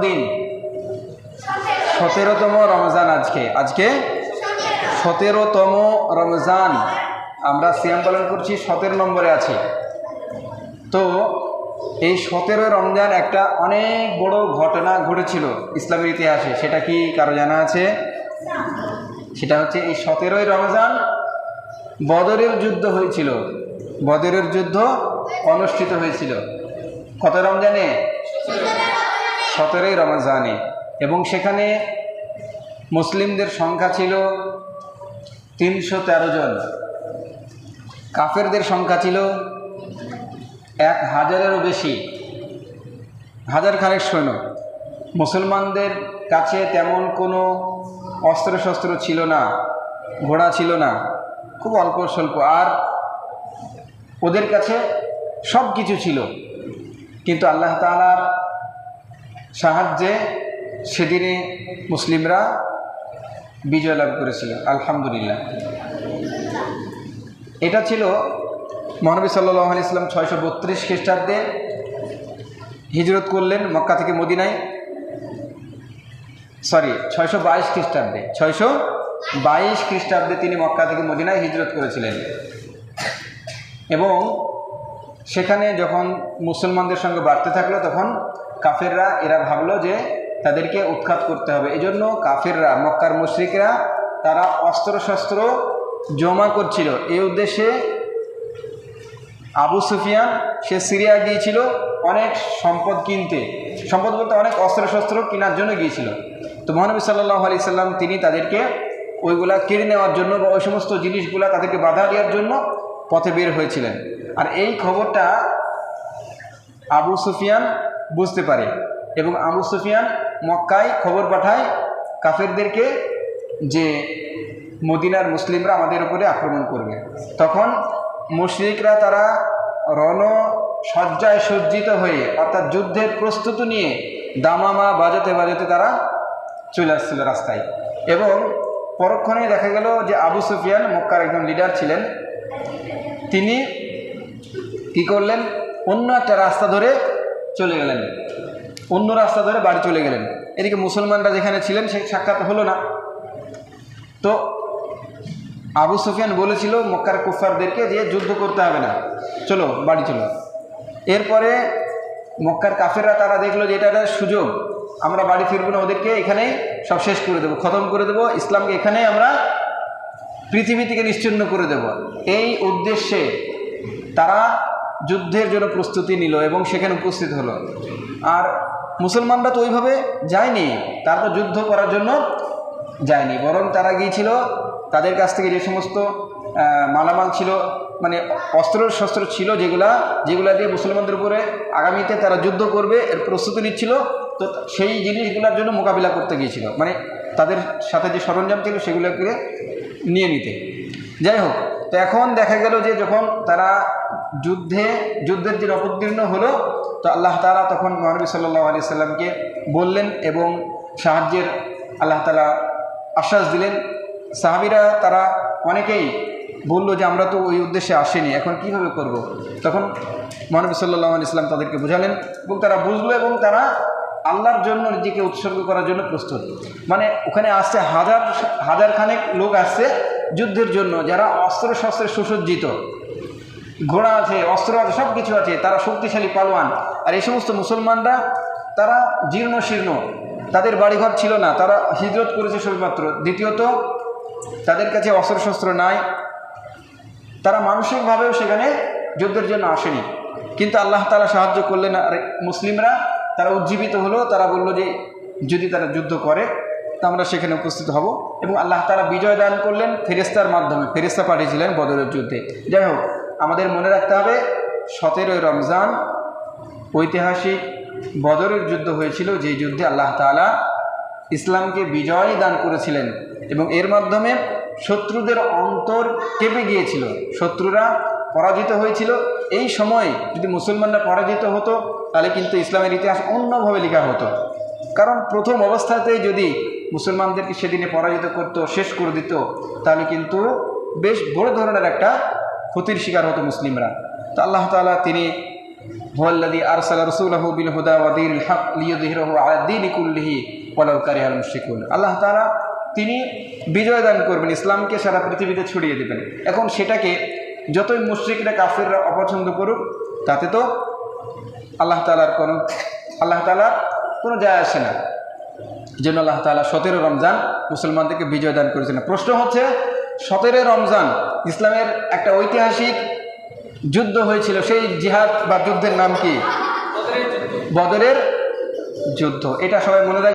দিন 17তম রমজান। আজকে 17তম রমজান। আমরা সিয়াম পালন করছি, 17 নম্বরে আছি। তো এই 17 রমজান একটা অনেক বড় ঘটনা ঘটেছিল ইসলামের ইতিহাসে। সেটা কি কারো জানা আছে? সেটা হচ্ছে এই 17 রমজান বদরের যুদ্ধ হয়েছিল। বদরের যুদ্ধ অনুষ্ঠিত হয়েছিল কত রমজানে? 17 রমজানে। এবং সেখানে মুসলিমদের সংখ্যা ছিল 313 জন, কাফেরদের সংখ্যা ছিল 1000-এরও বেশি, হাজার খানেক সৈন্য। মুসলমানদের কাছে তেমন কোনো অস্ত্রশস্ত্র ছিল না, ঘোড়া ছিল না, খুব অল্প স্বল্প। আর ওদের কাছে সব কিছু ছিল, কিন্তু আল্লাহ তাআলার সাহায্যে সেদিনে মুসলিমরা বিজয় লাভ করেছিল, আলহামদুলিল্লাহ। এটা ছিল মহানবী সাল্লাল্লাহু আলাইহি ওয়াসাল্লাম 632 খ্রিস্টাব্দে হিজরত করলেন মক্কা থেকে মদিনায়। 622 খ্রিস্টাব্দে 622 খ্রিস্টাব্দে তিনি মক্কা থেকে মদিনায় হিজরত করেছিলেন। এবং সেখানে যখন মুসলমানদের সঙ্গে বাড়তে থাকলো, তখন কাফেররা এরা ভাবলো যে তাদেরকে উৎখাত করতে হবে। এজন্য কাফেররা, মক্কার মুশরিকরা, তারা অস্ত্রশস্ত্র জমা করছিল। এই উদ্দেশ্যে আবু সুফিয়ান সে সিরিয়া গিয়েছিল অনেক সম্পদ কিনতে, সম্পদ বলতে অনেক অস্ত্রশস্ত্র কেনার জন্য গিয়েছিল। তো মহানবী সাল্লাল্লাহু আলাইহি সাল্লাম তিনি তাদেরকে ওইগুলা কেড়ে নেওয়ার জন্য বা ওই সমস্ত জিনিসগুলা তাদেরকে বাধা দেওয়ার জন্য পথে বের হয়েছিলেন। আর এই খবরটা আবু সুফিয়ান বুঝতে পারে এবং আবু সুফিয়ান মক্কায় খবর পাঠায় কাফেরদেরকে যে মদিনার মুসলিমরা আমাদের উপরে আক্রমণ করবে। তখন মুশরিকরা তারা রণসজ্জায় সজ্জিত হয়ে, অর্থাৎ যুদ্ধের প্রস্তুতি নিয়ে দামামা বাজাতে বাজাতে তারা চলে আসছিল রাস্তায়। এবং পরক্ষণে দেখা গেল যে আবু সুফিয়ান, মক্কার একজন লিডার ছিলেন, তিনি কি করলেন, অন্য একটা রাস্তা ধরে চলে গেলেন, অন্য রাস্তা ধরে বাড়ি চলে গেলেন। এদিকে মুসলমানরা যেখানে ছিলেন সে সাক্ষাৎ হলো না। তো আবু সুফিয়ান বলেছিল মক্কার কুফারদেরকে যে যুদ্ধ করতে হবে না, চলো বাড়ি চলো। এরপরে মক্কার কাফেররা তারা দেখলো যে এটা একটা সুযোগ, আমরা বাড়ি ফিরবো না, ওদেরকে এখানেই সব শেষ করে দেবো, খতম করে দেবো, ইসলামকে এখানেই আমরা পৃথিবী থেকে নিশ্চিহ্ন করে দেব। এই উদ্দেশ্যে তারা যুদ্ধের জন্য প্রস্তুতি নিল এবং সেখানে উপস্থিত হলো। আর মুসলমানরা তো ওইভাবে যায়নি, তারা তো যুদ্ধ করার জন্য যায়নি, বরং তারা গিয়েছিল তাদের কাছ থেকে যে সমস্ত মালামাল ছিল, মানে অস্ত্র শস্ত্র ছিল, যেগুলা দিয়ে মুসলমানদের উপরে আগামীতে তারা যুদ্ধ করবে এর প্রস্তুতি নিচ্ছিল। তো সেই জিনিসগুলোর জন্য মোকাবিলা করতে গিয়েছিল, মানে তাদের সাথে যে সরঞ্জাম ছিল সেগুলোকে নিয়ে নিতে। যাই হোক, তো এখন দেখা গেল যে যখন তারা যুদ্ধের যে অবতীর্ণ হলো, তো আল্লাহ তাআলা তখন মহানবী সাল্লাল্লাহু আলাইহি সাল্লামকে বললেন এবং সাহায্যের আল্লাহ তাআলা আশ্বাস দিলেন। সাহাবীরা তারা অনেকেই বললো যে আমরা তো ওই উদ্দেশ্যে আসিনি, এখন কিভাবে করব। তখন মহানবী সাল্লাল্লাহু আলাইহি সাল্লাম তাদেরকে বোঝালেন এবং তারা বুঝলো এবং তারা আল্লাহর জন্য নিজেকে উৎসর্গ করার জন্য প্রস্তুত। মানে ওখানে আসছে হাজার খানেক লোক আসছে যুদ্ধের জন্য, যারা অস্ত্র শস্ত্রে সুসজ্জিত, ঘোড়া আছে, অস্ত্র আছে, সব কিছু আছে, তারা শক্তিশালী পালোয়ান। আর এই সমস্ত মুসলমানরা তারা জীর্ণ শীর্ণ, তাদের বাড়িঘর ছিল না, তারা হিজরত করেছে সবেমাত্র। দ্বিতীয়ত তাদের কাছে অস্ত্রশস্ত্র নাই, তারা মানসিকভাবেও সেখানে যুদ্ধের জন্য আসেনি। কিন্তু আল্লাহ তাআলা সাহায্য করলেন। আর মুসলিমরা তারা উজ্জীবিত হলো, তারা বলল যে যদি তারা যুদ্ধ করে তা আমরা সেখানে উপস্থিত হব। এবং আল্লাহ তাআলা বিজয় দান করলেন ফেরেশতার মাধ্যমে, ফেরেশতা পাঠিয়েছিলেন বদরের যুদ্ধে। যাই হোক, আমাদের মনে রাখতে হবে 17 রমজান ঐতিহাসিক বদরের যুদ্ধ হয়েছিল, যে যুদ্ধে আল্লাহ তাআলা ইসলামকে বিজয় দান করেছিলেন এবং এর মাধ্যমে শত্রুদের অন্তর কেঁপে গিয়েছিল, শত্রুরা পরাজিত হয়েছিল। এই সময় যদি মুসলমানরা পরাজিত হতো তাহলে কিন্তু ইসলামের ইতিহাস অন্যভাবে লেখা হতো। কারণ প্রথম অবস্থাতেই যদি মুসলমানদেরকে সেদিনে পরাজিত করত, শেষ করে দিত, তাহলে কিন্তু বেশ বড় ধরনের একটা ক্ষতির শিকার হতো মুসলিমরা। তো আল্লাহ তাআলা তিনি হুয়াল্লাযী আরসালা রাসূলাহু বিল হুদা ওয়া দীনিল হক লিইয়ুযহিরাহু আলা দীনি কুল্লিহি ওয়ালাউ কারিহাল মুশরিকুন। আল্লাহ তাআলা তিনি বিজয় দান করবেন, ইসলামকে সারা পৃথিবীতে ছড়িয়ে দেবেন। এখন সেটাকে যতই মুশরিকরা কাফিররা অপছন্দ করুক তাতে তো আল্লাহ তাআলার কোনো যায় আসে না। যেন আল্লাহ তাআলা 17 রমজান মুসলমানদেরকে বিজয় দান করেছেন। প্রশ্ন হচ্ছে 17 রমজান ইসলামের একটা ঐতিহাসিক যুদ্ধ হয়েছিল, সেই জিহাদ বা যুদ্ধের নাম কি? বদরের যুদ্ধ। এটা সবাই মনে রাখবেন।